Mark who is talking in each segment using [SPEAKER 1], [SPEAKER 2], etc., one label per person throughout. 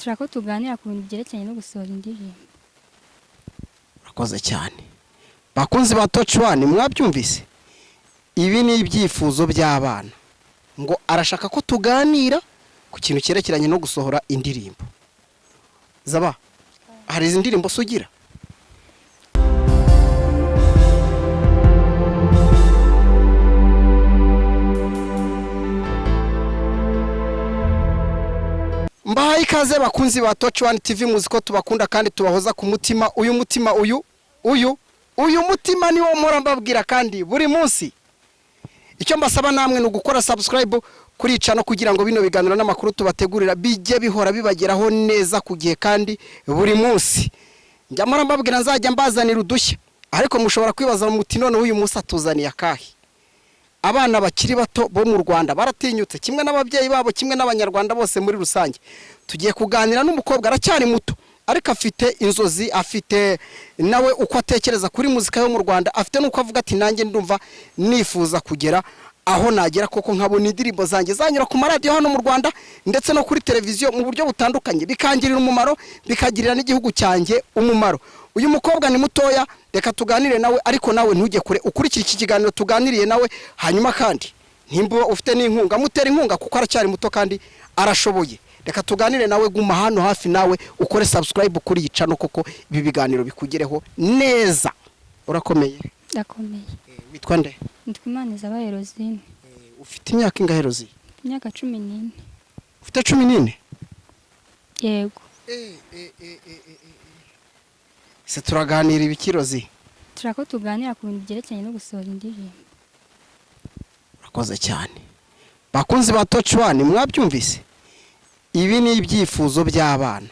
[SPEAKER 1] turako tuganira ku bintu byerekeranye no gusohora indirimbo.
[SPEAKER 2] Urakoze cyane. Bakunzi ba Touch One mwabyumvise? Ibi ni ibyifuzo by'abana. Ngo arashaka ko tuganira ku kintu cyerekeranye no gusohora indirimbo. Zaba, hari izi ndirimbo sugira? Mbahaye ikaze bakunzi ba Touch One TV, muzi ko tubakunda kandi tubahoza ku mutima. Uyu mutima uyu mutima niwo mpora mbabwira kandi buri munsi. Icyo mbasaba namwe ni ugukora subscribe kuri channel kugira ngo bino biganiro n'amakuru tubategurira bijye bihora bibageraho neza ku gihe kandi buri munsi. Njya mpora mbabwira nzajya mbazanira udushya, ariko mushobora kwibaza muti none uyu munsi atuzaniye akahe? Abana bakiri bato bo mu Rwanda baratinyutse, kimwe n'ababyeyi babo, kimwe n'abanyarwanda bose muri rusange. Tugiye kuganira n'umukobwa aracyari muto, ariko afite inzozi, afite nawe uko atekereza kuri muzika yo mu Rwanda, afite nuko avuga ati nanjye ndumva nifuza kugera aho nagera koko nkabona indirimbo zanjye zanyura ku maradiyo hano mu Rwanda ndetse no kuri televiziyo mu buryo butandukanye, bikangirira umumaro, bikagirira n'igihugu cyanjye umumaro. Uyu mukobwa ni mutoya, reka tuganire nawe, ariko nawe ntujye kure, ukurikira iki kiganiro tuganiriye nawe. Hanyuma kandi nimba ufite n'inkunga, mutera inkunga kuko aracyari muto kandi arashoboye. Reka tuganire nawe, guma hano hafi nawe ukore subscribe kuri iyi channel koko ibi biganiro bikugereho neza. Urakomeye?
[SPEAKER 1] Ndakomeye.
[SPEAKER 2] Witwa nde?
[SPEAKER 1] Nitwa Imana zabaye Rosine.
[SPEAKER 2] Ufite imyaka ingahe Rozi?
[SPEAKER 1] Imyaka 14.
[SPEAKER 2] Ufite 14?
[SPEAKER 1] Yego.
[SPEAKER 2] Se turaganira ibiki Rozi?
[SPEAKER 1] Turako tuganira ku bintu byerekeranye no gusohora indirimbo.
[SPEAKER 2] Urakoze cyane. Bakunzi ba Touch One mwabyumvise? Ibi ni ibyifuzo by'abana.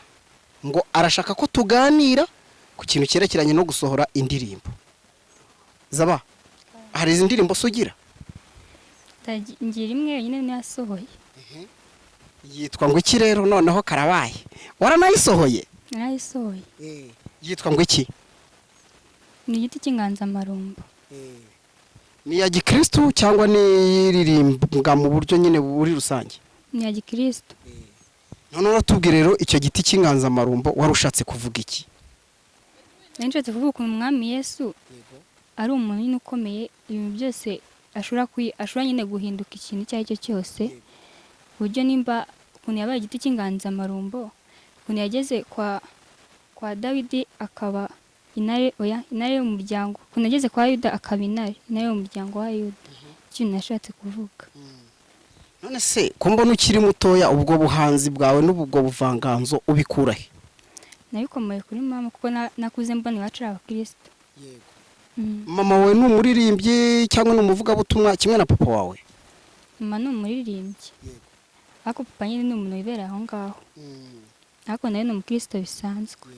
[SPEAKER 2] Ngo arashaka ko tuganira ku kintu cyerekeranye no gusohora indirimbo. Zaba, hari izi ndirimbo sugira?
[SPEAKER 1] Ngira imwe nyine nasohoye.
[SPEAKER 2] Yitwa ngo iki rero noneho karabaye? Waranayisohoye?
[SPEAKER 1] Narayisohoye.
[SPEAKER 2] Yitwa ngo iki?
[SPEAKER 1] Ni igiti cy'inganzamarumbo.
[SPEAKER 2] Ni ya Gikristo cyangwa ni iririmbwa mu buryo nyine buri rusange?
[SPEAKER 1] Ni ya Gikristo.
[SPEAKER 2] None uratubwira rero icyo giti cy'inganzamarumbo warushatse kuvuga iki?
[SPEAKER 1] Nashatse kuvuga ko umwami Yesu ari umuntu ukomeye, ibintu byose ashobora nyine guhinduka ikintu icyo ari cyo cyose. Buryo nimba ukuntu yabaye igiti cy'inganzamarumbo, ukuntu yageze kwa Dawidi akaba intare y'umuryango, ukuntu yageze kwa Yuda akaba intare y'umuryango wa Yuda. Ikintu nashatse kuvuga.
[SPEAKER 2] None se ko mbona ukiri mutoya, ubwo buhanzi bwawe n'ubwo buvanganzo ubikura he?
[SPEAKER 1] Nabikomoye kuri mama kuko nakuze mbona iwacu ari abakristo.
[SPEAKER 2] Yego. Mama we ni umuririmbyi cyangwa ni umuvugabutumwa kimwe na papa wawe?
[SPEAKER 1] Mama ni umuririmbyi.
[SPEAKER 2] Yego.
[SPEAKER 1] Ariko papa nyine ni umuntu wibera aho ngaho. Ariko nawe ni umukristo bisanzwe.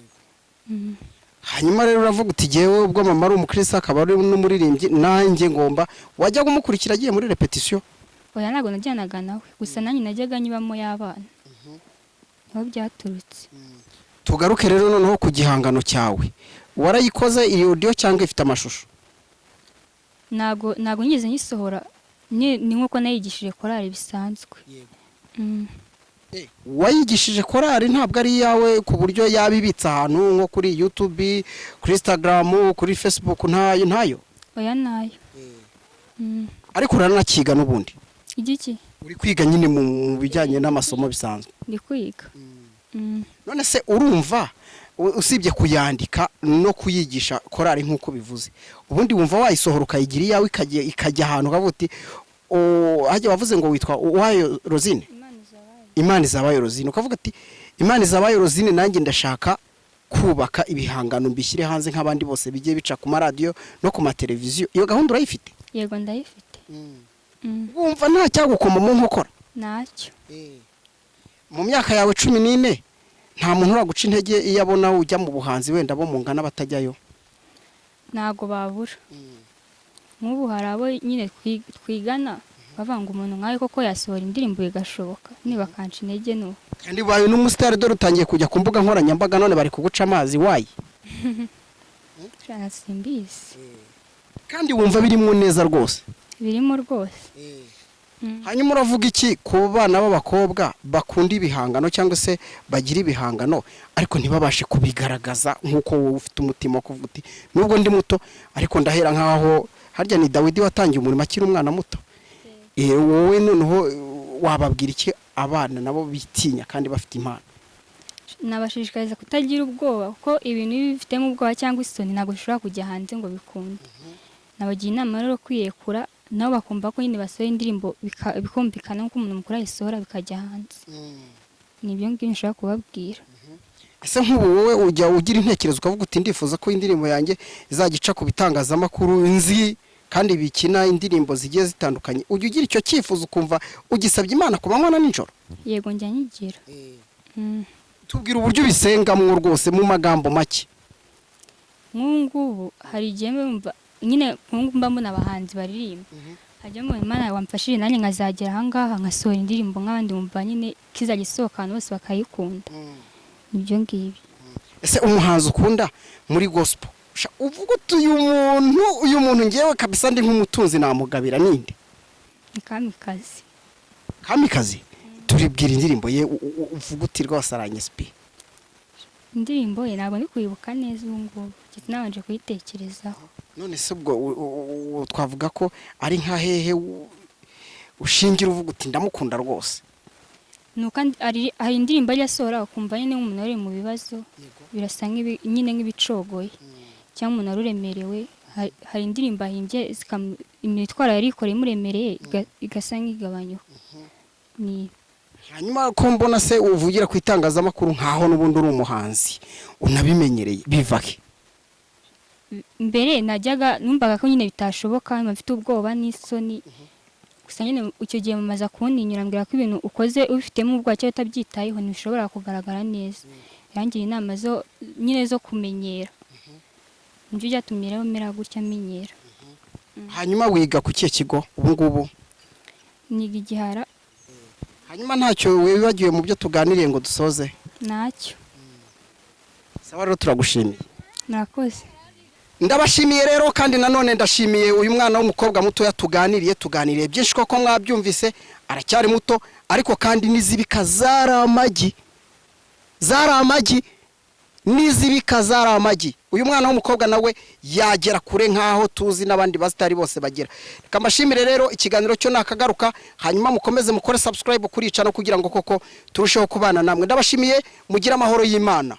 [SPEAKER 2] Hanyuma rero uravuga uti jewe ubwo mama ari umukristo akaba ari n'umuririmbyi, nanjye ngomba wajya kumukurikira agiye muri repetition?
[SPEAKER 1] Oya, ntago najyanaga nawe, gusa nanjye najyaga nyibamo y'abana. Aho byaturutse.
[SPEAKER 2] Tugaruke rero noneho ku gihangano cyawe. Warayikoze iyi audio cyangwa ifite amashusho?
[SPEAKER 1] Ntago ngeze nyisohora, ni nkuko nayigishije korali bisanzwe.
[SPEAKER 2] Wayigishije korali ntabwo ari yawe ku buryo yabibitsa ahantu nko kuri YouTube, kuri Instagram, kuri Facebook? Ntayo?
[SPEAKER 1] Oya, nayo.
[SPEAKER 2] Ariko uranakiga n'ubundi?
[SPEAKER 1] Igiki?
[SPEAKER 2] Uri kwiga nyine mu bijyanye n'amasomo bisanzwe?
[SPEAKER 1] Ndi kwiga.
[SPEAKER 2] None se urumva usibye kuyandika no kuyigisha korali nk'uko bivuze, ubundi wumva wayisohora ukayigira iyawe ikajya ahantu ukavuti hajya wavuze ngo witwa wayo Rosine? Imana zabaye Rosine. Ukavuga ati Imana zabaye Rosine, nanjye ndashaka kubaka ibihangano mbishyire hanze nk'abandi bose bigiye bica ku maradiyo no ku mateleviziyo. Iyo gahunda urayifite?
[SPEAKER 1] Yego, ndayifite.
[SPEAKER 2] Wumva nta cyagukoma mu nkokora?
[SPEAKER 1] Ntacyo.
[SPEAKER 2] Mu myaka yawe 14 nta muntu uraguca intege iyo abona ujya mu buhanzi wenda bo mungana batajyayo?
[SPEAKER 1] Ntago babura. Nk'ubu hari abo nyine twigana bavanga umuntu nkawe koko yasohora indirimbo bigashoboka, niba kanca intege no.
[SPEAKER 2] Kandi bayo n'umusitari dore utangiye kujya ku mbuga nkoranyambaga none bari kuguca amazi wayi?
[SPEAKER 1] Cyana simbizi.
[SPEAKER 2] Kandi wumva birimo neza rwose?
[SPEAKER 1] Birimo rwose.
[SPEAKER 2] hanyuma uravuga iki ku bana b'abakobwa bakunda ibihangano cyangwa se bagira ibihangano ariko ntibabashe kubigaragaza nk'uko wowe ufite umutima wo kuvuga uti nubwo ndi muto ariko ndahera nk'aho harya ni Dawidi watangiye umurimo akiri umwana muto wowe noneho wababwira iki abana nabo bitinya kandi bafite impano?
[SPEAKER 1] Nabashishikariza kutagira ubwoba kuko ibintu bifitemo ubwoba cyangwa isoni ntabwo bishobora kujya hanze ngo bikunde. Nabagira inama rero kwiyekura nabo bakumva ko nyine basohoye indirimbo bikumvikana nk'uko umuntu mukuru ayisohora bikajya hanze. Nibyo ngibyo nshaka kubabwira.
[SPEAKER 2] Ese nk'ubu wowe ujya ugira intekerezo ukavuga uti ndifuza ko indirimbo yanjye izagica ku bitangazamakuru nzi kandi bikina indirimbo zigiye zitandukanye, ujya ugira icyo cyifuzo ukumva ugisabye Imana ku manywa na nijoro?
[SPEAKER 1] Yego njya nyigira.
[SPEAKER 2] Tubwira uburyo ubisengamwo rwose mu magambo make.
[SPEAKER 1] Ngubu hari igihe mba nyine mba mbona abahanzi baririmba hajyamo Imana wamfashije nanjye nkazagera ahangaha nkasohora indirimbo nk'abandi mumva nyine kizajya isohokana bose bakayikunda. Nibyo ngibyo.
[SPEAKER 2] Ese umuhanzi ukunda muri gospel uvuga uti uyu muntu ngewe kabisa ndi nk'umutunzi namugabira ninde?
[SPEAKER 1] Ni Kamikazi.
[SPEAKER 2] Kamikazi turibwira indirimbo ye uvuga uti rwose aranyespi.
[SPEAKER 1] Indirimbo ye ntabwo ndi kuyibuka neza ubu ngubu giti nabanje kuyitekerezaho.
[SPEAKER 2] None se ubwo twavuga ko ari nka hehe ushingira uvuga uti ndamukunda rwose?
[SPEAKER 1] Nuko hari indirimbo yasohora ukumva nyine nk'umuntu ari mu bibazo birasa nyine nk'ibicogoye cyangwa umuntu aruremerewe. Hari indirimbo ahimbye imitwaro yari ikoreye imuremereye igasa nk'igabanyuka.
[SPEAKER 2] Hanyuma ko mbona se uvugira ku itangazamakuru nkaho n'ubundi uri umuhanzi unabimenyereye bivake?
[SPEAKER 1] Mbere najyaga numvaga ko nyine bitashoboka mfite ubwoba n'isoni gusa nyine icyo gihe mumaza kuntinyura mbwira ko ibintu ukoze ubifitemo ubwoba cyangwa utabyitayeho ntibishobora kugaragara neza. Yangira inama nyine zo kumenyera. Nibyo byatumye rero mera gutya menyera.
[SPEAKER 2] Hanyuma wiga ku kihe kigo ubu ngubu?
[SPEAKER 1] Niga Igihara.
[SPEAKER 2] Hanyuma ntacyo wibagiwe mu byo tuganiriye ngo dusoze?
[SPEAKER 1] Ntacyo.
[SPEAKER 2] Sawa rero turagushimiye.
[SPEAKER 1] Murakoze.
[SPEAKER 2] Ndabashimiye rero kandi nanone ndashimiye uyu mwana w'umukobwa muto tuganiriye byinshi koko mwabyumvise aracyari muto ariko kandi nizibika zaramagi nizibika zaramagi. Uyu mwana w'umukobwa nawe yagera kure nkaho tuzi n'abandi basitari bose bagera. Reka mbashimire rero ikiganiro cyo nakagaruka hanyuma mukomeze mukore subscribe kuri icano kugira ngo koko turusheho kubana namwe. Ndabashimiye mugira amahoro y'Imana.